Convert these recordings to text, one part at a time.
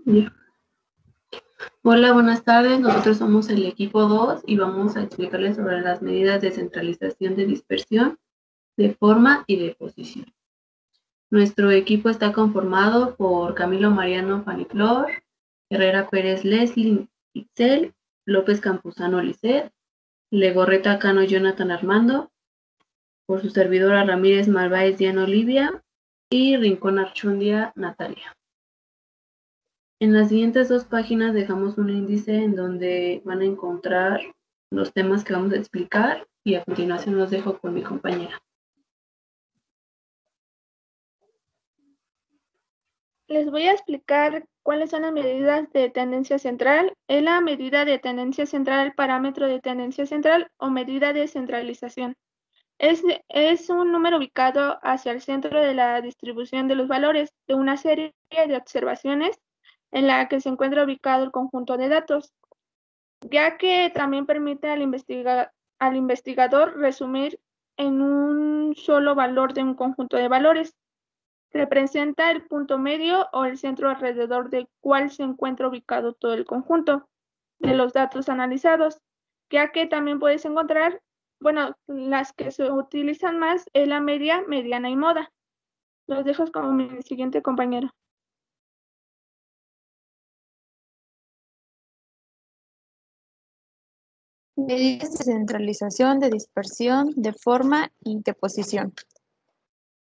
Ya. Hola, buenas tardes. Nosotros somos el equipo 2 y vamos a explicarles sobre las medidas de centralización de dispersión, de forma y de posición. Nuestro equipo está conformado por Camilo Mariano Faniflor, Herrera Pérez Leslie Itzel, López Campuzano Lisset, Legorreta Cano Jonathan Armando, por su servidora Ramírez Malváez Diana Olivia y Rincón Archundia Natalia. En las siguientes 2 páginas dejamos un índice en donde van a encontrar los temas que vamos a explicar y a continuación los dejo con mi compañera. Les voy a explicar cuáles son las medidas de tendencia central. Es la medida de tendencia central, parámetro de tendencia central o medida de centralización. Es un número ubicado hacia el centro de la distribución de los valores de una serie de observaciones en la que se encuentra ubicado el conjunto de datos, ya que también permite al investigador resumir en un solo valor de un conjunto de valores. Representa el punto medio o el centro alrededor del cual se encuentra ubicado todo el conjunto de los datos analizados, ya que también puedes encontrar, bueno, las que se utilizan más es la media, mediana y moda. Los dejo como mi siguiente compañero. Medidas de centralización, de dispersión, de forma y de posición.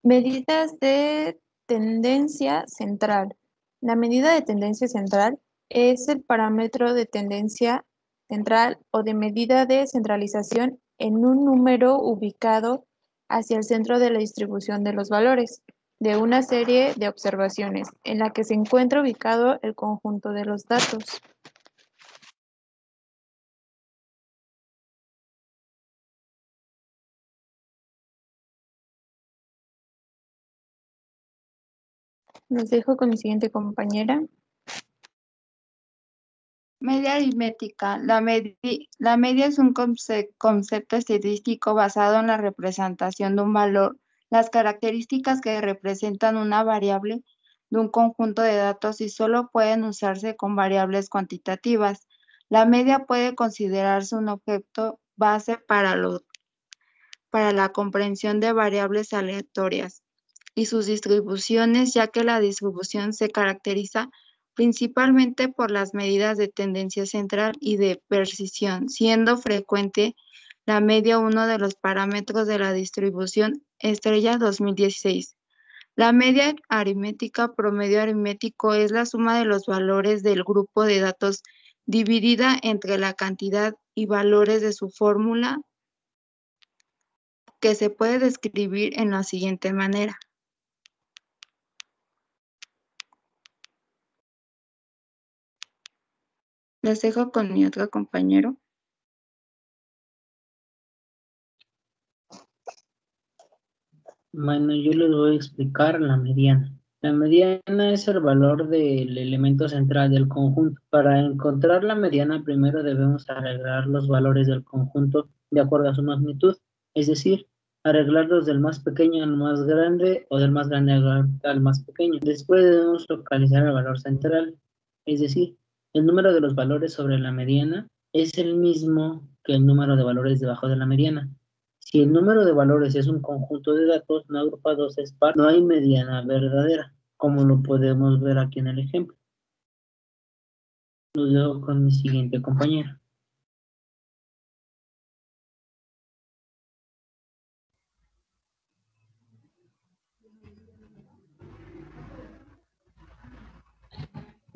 Medidas de tendencia central. La medida de tendencia central es el parámetro de tendencia central o de medida de centralización en un número ubicado hacia el centro de la distribución de los valores de una serie de observaciones en la que se encuentra ubicado el conjunto de los datos. Los dejo con mi siguiente compañera. Media aritmética. La media es un concepto estadístico basado en la representación de un valor, las características que representan una variable de un conjunto de datos y solo pueden usarse con variables cuantitativas. La media puede considerarse un objeto base para la comprensión de variables aleatorias y sus distribuciones, ya que la distribución se caracteriza principalmente por las medidas de tendencia central y de precisión, siendo frecuente la media uno de los parámetros de la distribución estrella 2016. La media aritmética, promedio aritmético, es la suma de los valores del grupo de datos dividida entre la cantidad y valores de su fórmula, que se puede describir en la siguiente manera. Les dejo con mi otro compañero. Bueno, yo les voy a explicar la mediana. La mediana es el valor del elemento central del conjunto. Para encontrar la mediana, primero debemos arreglar los valores del conjunto de acuerdo a su magnitud, es decir, arreglarlos del más pequeño al más grande o del más grande al más pequeño. Después debemos localizar el valor central, es decir, el número de los valores sobre la mediana es el mismo que el número de valores debajo de la mediana. Si el número de valores es un conjunto de datos no agrupados es par, no hay mediana verdadera, como lo podemos ver aquí en el ejemplo. Lo dejo con mi siguiente compañero.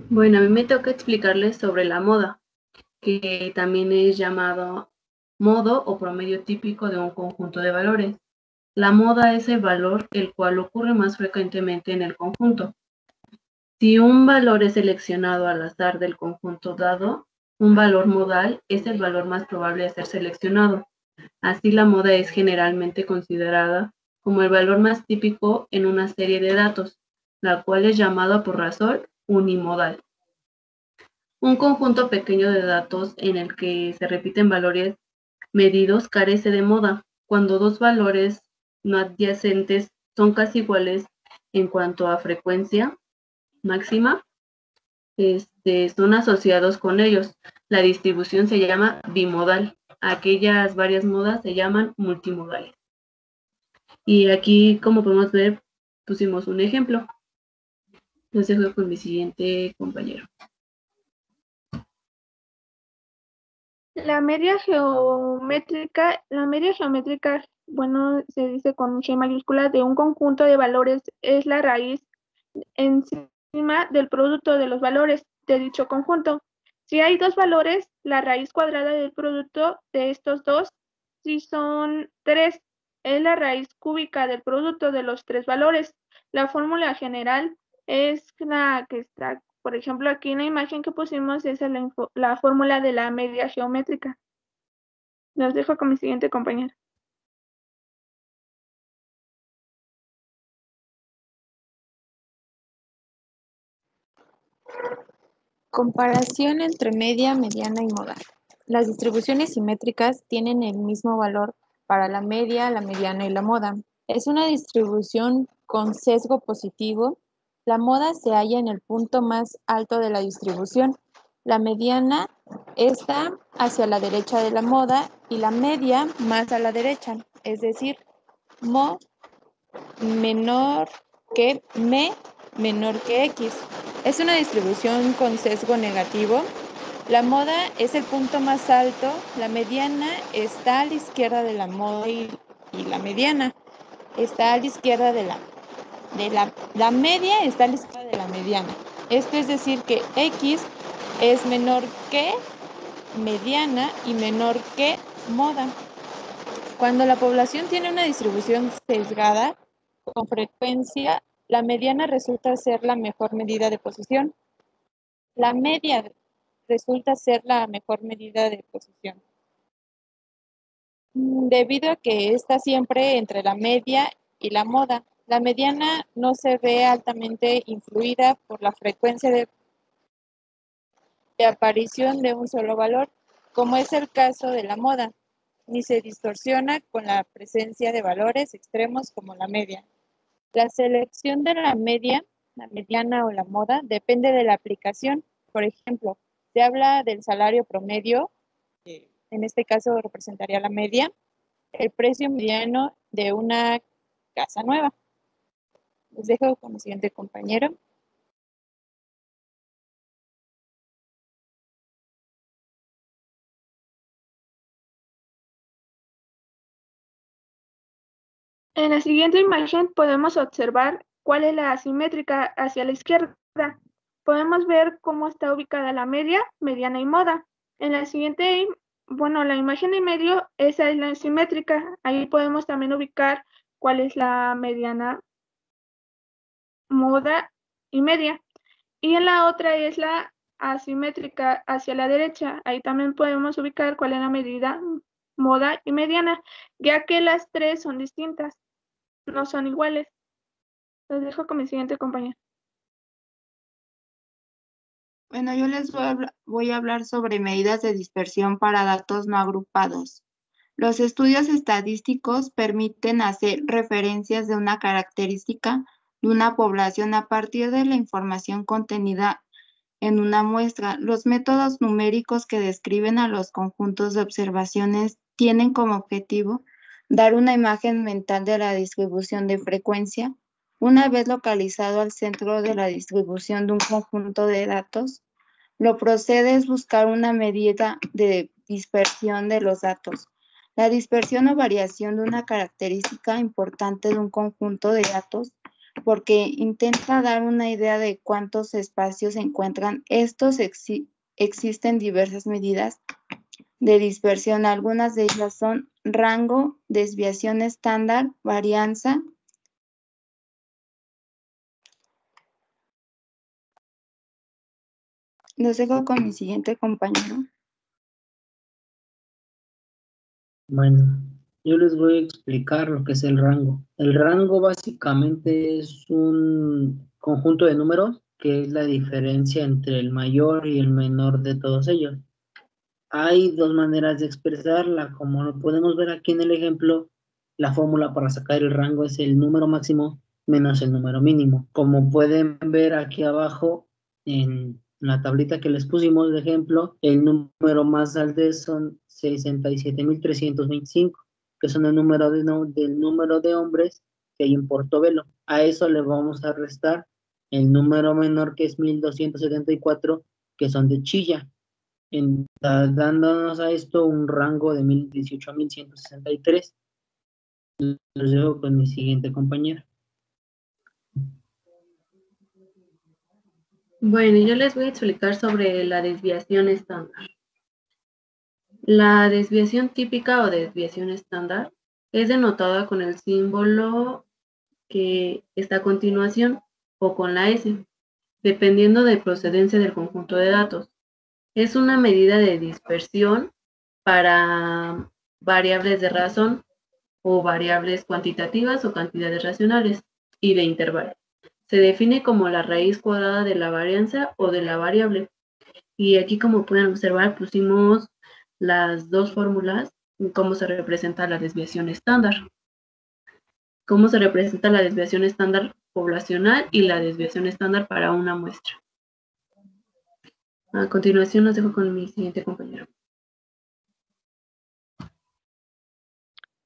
Bueno, a mí me toca explicarles sobre la moda, que también es llamado modo o promedio típico de un conjunto de valores. La moda es el valor el cual ocurre más frecuentemente en el conjunto. Si un valor es seleccionado al azar del conjunto dado, un valor modal es el valor más probable de ser seleccionado. Así, la moda es generalmente considerada como el valor más típico en una serie de datos, la cual es llamada por razón unimodal. Un conjunto pequeño de datos en el que se repiten valores medidos carece de moda. Cuando dos valores no adyacentes son casi iguales en cuanto a frecuencia máxima, son asociados con ellos. La distribución se llama bimodal. Aquellas varias modas se llaman multimodales. Y aquí, como podemos ver, pusimos un ejemplo. Los dejo con mi siguiente compañero. La media geométrica, bueno, se dice con G mayúscula, de un conjunto de valores es la raíz encima del producto de los valores de dicho conjunto. Si hay dos valores, la raíz cuadrada del producto de estos dos, si son 3, es la raíz cúbica del producto de los 3 valores. La fórmula general es la que está, por ejemplo, aquí en la imagen que pusimos, es la fórmula de la media geométrica. Los dejo con mi siguiente compañero. Comparación entre media, mediana y moda. Las distribuciones simétricas tienen el mismo valor para la media, la mediana y la moda. Es una distribución con sesgo positivo. La moda se halla en el punto más alto de la distribución. La mediana está hacia la derecha de la moda y la media más a la derecha, es decir, mo menor que me menor que x. Es una distribución con sesgo negativo. La moda es el punto más alto, la mediana está a la izquierda de la moda y la mediana está a la izquierda de la media está a la izquierda de la mediana. Esto es decir que x es menor que mediana y menor que moda. Cuando la población tiene una distribución sesgada, con frecuencia, la mediana resulta ser la mejor medida de posición. La media resulta ser la mejor medida de posición, debido a que está siempre entre la media y la moda. La mediana no se ve altamente influida por la frecuencia de aparición de un solo valor, como es el caso de la moda, ni se distorsiona con la presencia de valores extremos como la media. La selección de la media, la mediana o la moda depende de la aplicación. Por ejemplo, se habla del salario promedio, que en este caso representaría la media, el precio mediano de una casa nueva. Les dejo con el siguiente compañero. En la siguiente imagen podemos observar cuál es la asimétrica hacia la izquierda. Podemos ver cómo está ubicada la media, mediana y moda. En la siguiente, la imagen de medio, esa es la asimétrica. Ahí podemos también ubicar cuál es la mediana, moda y media. Y en la otra es la asimétrica hacia la derecha. Ahí también podemos ubicar cuál es la medida, moda y mediana, ya que las tres son distintas, no son iguales. Los dejo con mi siguiente compañero. Bueno, yo les voy a hablar sobre medidas de dispersión para datos no agrupados. Los estudios estadísticos permiten hacer referencias de una característica de una población a partir de la información contenida en una muestra. Los métodos numéricos que describen a los conjuntos de observaciones tienen como objetivo dar una imagen mental de la distribución de frecuencia. Una vez localizado al centro de la distribución de un conjunto de datos, lo procede es buscar una medida de dispersión de los datos. La dispersión o variación de una característica importante de un conjunto de datos porque intenta dar una idea de cuántos espacios se encuentran. Estos existen diversas medidas de dispersión. Algunas de ellas son rango, desviación estándar, varianza. Los dejo con mi siguiente compañero. Bueno, yo les voy a explicar lo que es el rango. El rango básicamente es un conjunto de números que es la diferencia entre el mayor y el menor de todos ellos. Hay dos maneras de expresarla, como lo podemos ver aquí en el ejemplo, la fórmula para sacar el rango es el número máximo menos el número mínimo. Como pueden ver aquí abajo en En la tablita que les pusimos de ejemplo, el número más alto son 67.325, que son el número del número de hombres que hay en Portobelo. A eso le vamos a restar el número menor, que es 1.274, que son de Chilla, dándonos a esto un rango de 18.163. Los dejo con mi siguiente compañera. Bueno, yo les voy a explicar sobre la desviación estándar. La desviación típica o desviación estándar es denotada con el símbolo que está a continuación o con la S, dependiendo de procedencia del conjunto de datos. Es una medida de dispersión para variables de razón o variables cuantitativas o cantidades racionales y de intervalo. Se define como la raíz cuadrada de la varianza o de la variable. Y aquí, como pueden observar, pusimos las dos fórmulas, cómo se representa la desviación estándar. Cómo se representa la desviación estándar poblacional y la desviación estándar para una muestra. A continuación los dejo con mi siguiente compañero.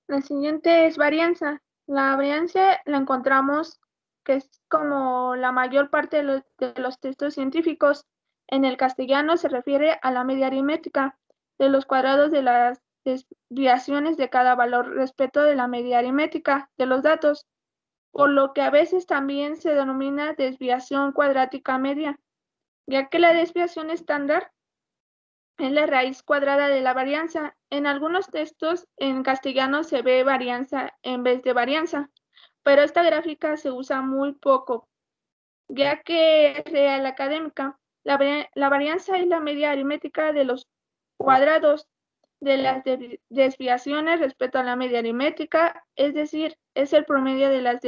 La siguiente es varianza. La varianza la encontramos que es como la mayor parte de los textos científicos. En el castellano se refiere a la media aritmética de los cuadrados de las desviaciones de cada valor respecto de la media aritmética de los datos, por lo que a veces también se denomina desviación cuadrática media, ya que la desviación estándar es la raíz cuadrada de la varianza. En algunos textos en castellano se ve varianza en vez de varianza, pero esta gráfica se usa muy poco, ya que es real académica. La varianza es la media aritmética de los cuadrados de las desviaciones respecto a la media aritmética, es decir, es el promedio de las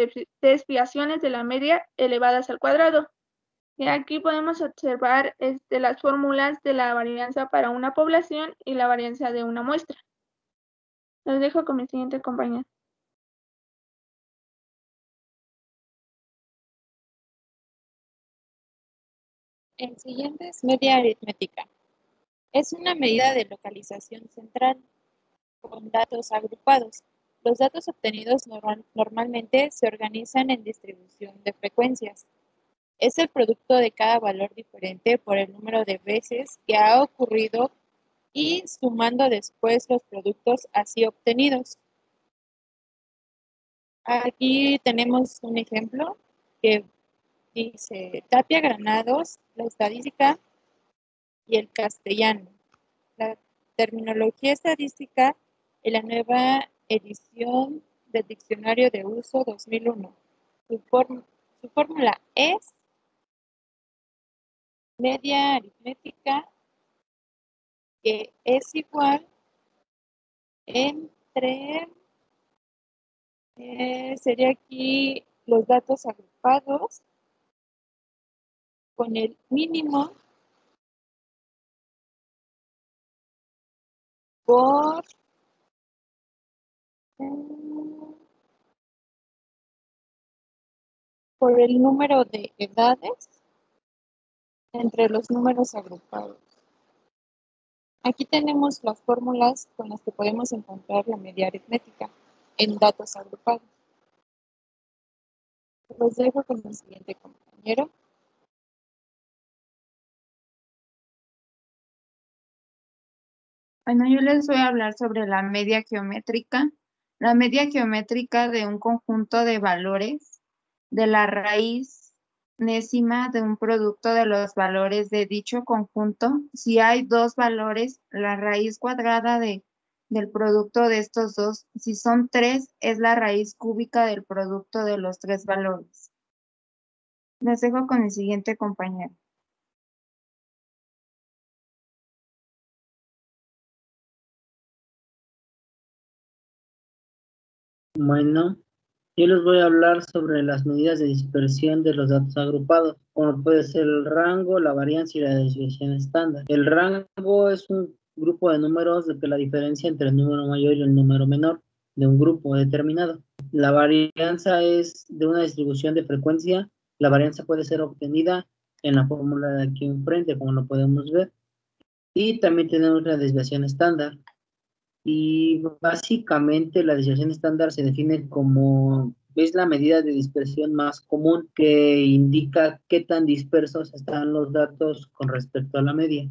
desviaciones de la media elevadas al cuadrado. Y aquí podemos observar las fórmulas de la varianza para una población y la varianza de una muestra. Los dejo con mi siguiente compañero. El siguiente es media aritmética. Es una medida de localización central con datos agrupados. Los datos obtenidos normalmente se organizan en distribución de frecuencias. Es el producto de cada valor diferente por el número de veces que ha ocurrido y sumando después los productos así obtenidos. Aquí tenemos un ejemplo que dice Tapia Granados, la estadística y el castellano. La terminología estadística en la nueva edición del Diccionario de Uso 2001. Su fórmula es media aritmética, que es igual entre, sería aquí los datos agrupados con el mínimo por el número de edades entre los números agrupados. Aquí tenemos las fórmulas con las que podemos encontrar la media aritmética en datos agrupados. Los dejo con el siguiente compañero. Bueno, yo les voy a hablar sobre la media geométrica. La media geométrica de un conjunto de valores de la raíz décima de un producto de los valores de dicho conjunto. Si hay dos valores, la raíz cuadrada del producto de estos dos. Si son tres, es la raíz cúbica del producto de los tres valores. Les dejo con el siguiente compañero. Bueno, yo les voy a hablar sobre las medidas de dispersión de los datos agrupados, como puede ser el rango, la varianza y la desviación estándar. El rango es un grupo de números de que la diferencia entre el número mayor y el número menor de un grupo determinado. La varianza es de una distribución de frecuencia. La varianza puede ser obtenida en la fórmula de aquí enfrente, como lo podemos ver. Y también tenemos la desviación estándar. Y básicamente la desviación estándar se define como, es la medida de dispersión más común que indica qué tan dispersos están los datos con respecto a la media.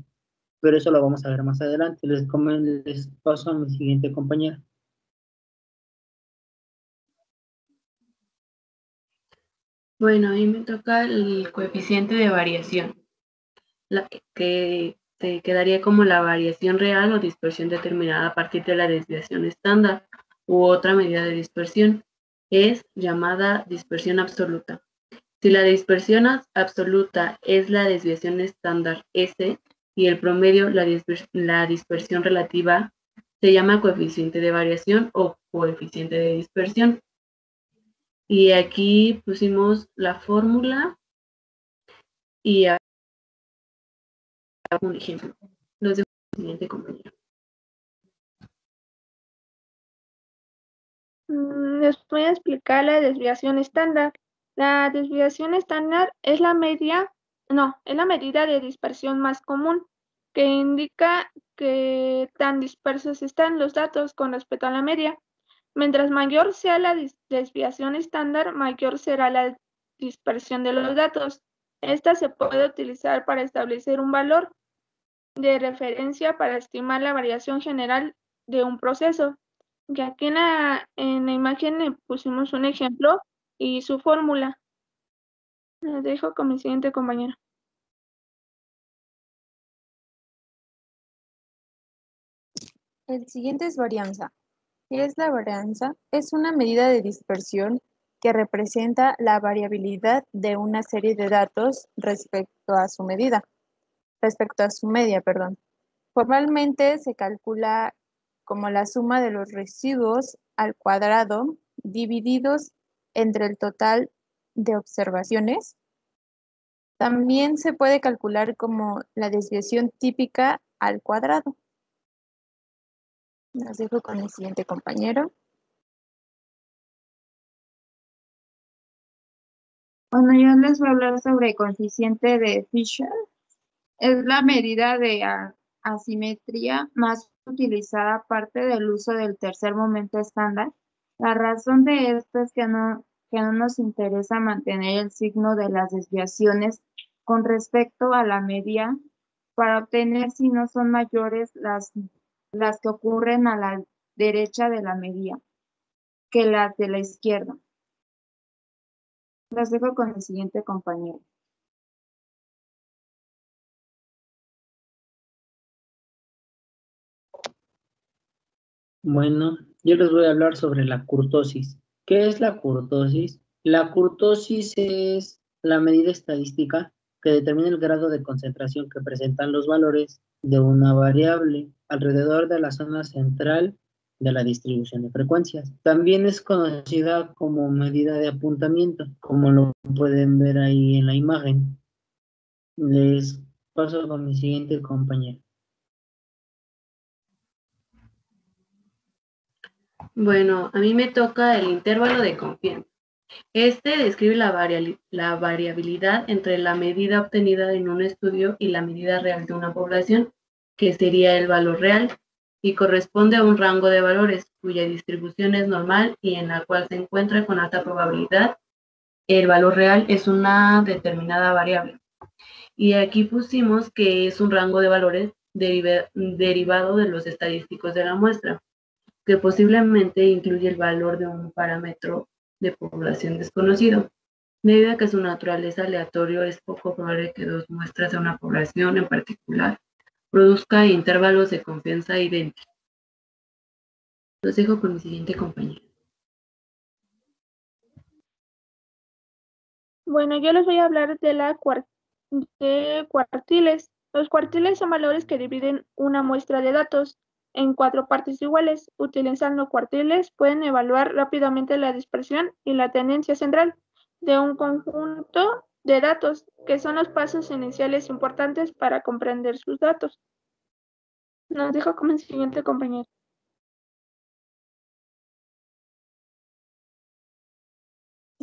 Pero eso lo vamos a ver más adelante. Les paso a mi siguiente compañera. Bueno, a mí me toca el coeficiente de variación, que se quedaría como la variación real o dispersión determinada a partir de la desviación estándar u otra medida de dispersión. Es llamada dispersión absoluta. Si la dispersión absoluta es la desviación estándar S y el promedio la dispersión relativa, se llama coeficiente de variación o coeficiente de dispersión. Y aquí pusimos la fórmula y un ejemplo. Los dejo con el siguiente compañero. Les voy a explicar la desviación estándar. La desviación estándar es la medida de dispersión más común, que indica que tan dispersos están los datos con respecto a la media. Mientras mayor sea la desviación estándar, mayor será la dispersión de los datos. Esta se puede utilizar para establecer un valor de referencia para estimar la variación general de un proceso. Y aquí en la imagen le pusimos un ejemplo y su fórmula. Les dejo con mi siguiente compañero. El siguiente es varianza. ¿Qué es la varianza? Es una medida de dispersión que representa la variabilidad de una serie de datos respecto a su media, perdón. Formalmente se calcula como la suma de los residuos al cuadrado divididos entre el total de observaciones. También se puede calcular como la desviación típica al cuadrado. Las dejo con el siguiente compañero. Bueno, yo les voy a hablar sobre el coeficiente de Fisher. Es la medida de asimetría más utilizada aparte del uso del tercer momento estándar. La razón de esto es que no nos interesa mantener el signo de las desviaciones con respecto a la media para obtener si no son mayores las que ocurren a la derecha de la media que las de la izquierda. Las dejo con el siguiente compañero. Bueno, yo les voy a hablar sobre la kurtosis. ¿Qué es la kurtosis? La kurtosis es la medida estadística que determina el grado de concentración que presentan los valores de una variable alrededor de la zona central de la distribución de frecuencias. También es conocida como medida de apuntamiento, como lo pueden ver ahí en la imagen. Les paso con mi siguiente compañero. Bueno, a mí me toca el intervalo de confianza. Este describe la variabilidad entre la medida obtenida en un estudio y la medida real de una población, que sería el valor real, y corresponde a un rango de valores cuya distribución es normal y en la cual se encuentra con alta probabilidad. El valor real es una determinada variable. Y aquí pusimos que es un rango de valores derivado de los estadísticos de la muestra, que posiblemente incluye el valor de un parámetro de población desconocido. Debido a que su naturaleza aleatorio, es poco probable que dos muestras de una población en particular produzca intervalos de confianza idénticos. Los dejo con mi siguiente compañero. Bueno, yo les voy a hablar de cuartiles. Los cuartiles son valores que dividen una muestra de datos en 4 partes iguales. Utilizando cuartiles pueden evaluar rápidamente la dispersión y la tendencia central de un conjunto de datos, que son los pasos iniciales importantes para comprender sus datos. Nos dejo como el siguiente compañero.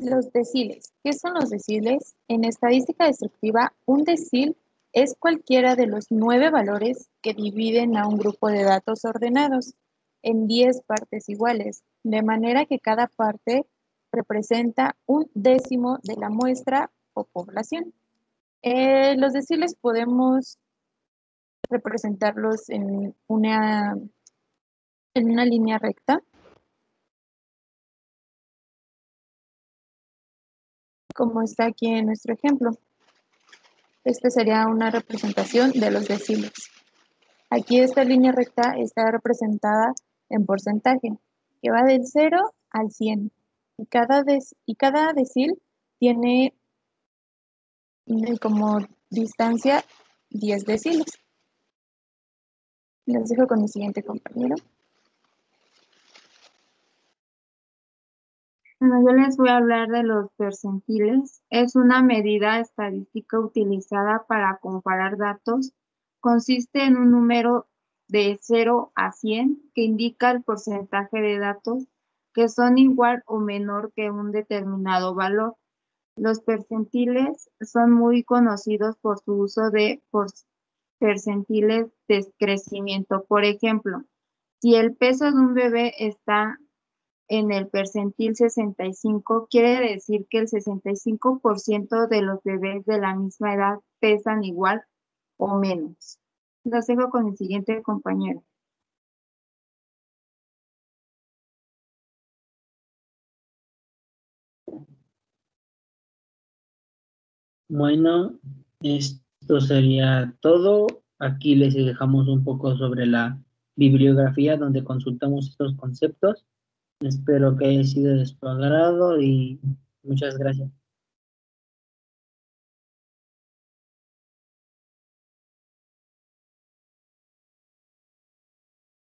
Los deciles. ¿Qué son los deciles? En estadística descriptiva, un decil es cualquiera de los 9 valores que dividen a un grupo de datos ordenados en 10 partes iguales, de manera que cada parte representa un décimo de la muestra o población. Los deciles podemos representarlos en una línea recta, como está aquí en nuestro ejemplo. Esta sería una representación de los deciles. Aquí esta línea recta está representada en porcentaje, que va del 0 al 100. Y cada decil tiene como distancia 10 deciles. Les dejo con mi siguiente compañero. Bueno, yo les voy a hablar de los percentiles. Es una medida estadística utilizada para comparar datos. Consiste en un número de 0 a 100 que indica el porcentaje de datos que son igual o menor que un determinado valor. Los percentiles son muy conocidos por su uso de percentiles de crecimiento. Por ejemplo, si el peso de un bebé está en el percentil 65, quiere decir que el 65% de los bebés de la misma edad pesan igual o menos. Los dejo con el siguiente compañero. Bueno, esto sería todo. Aquí les dejamos un poco sobre la bibliografía donde consultamos estos conceptos. Espero que haya sido de su agrado y muchas gracias.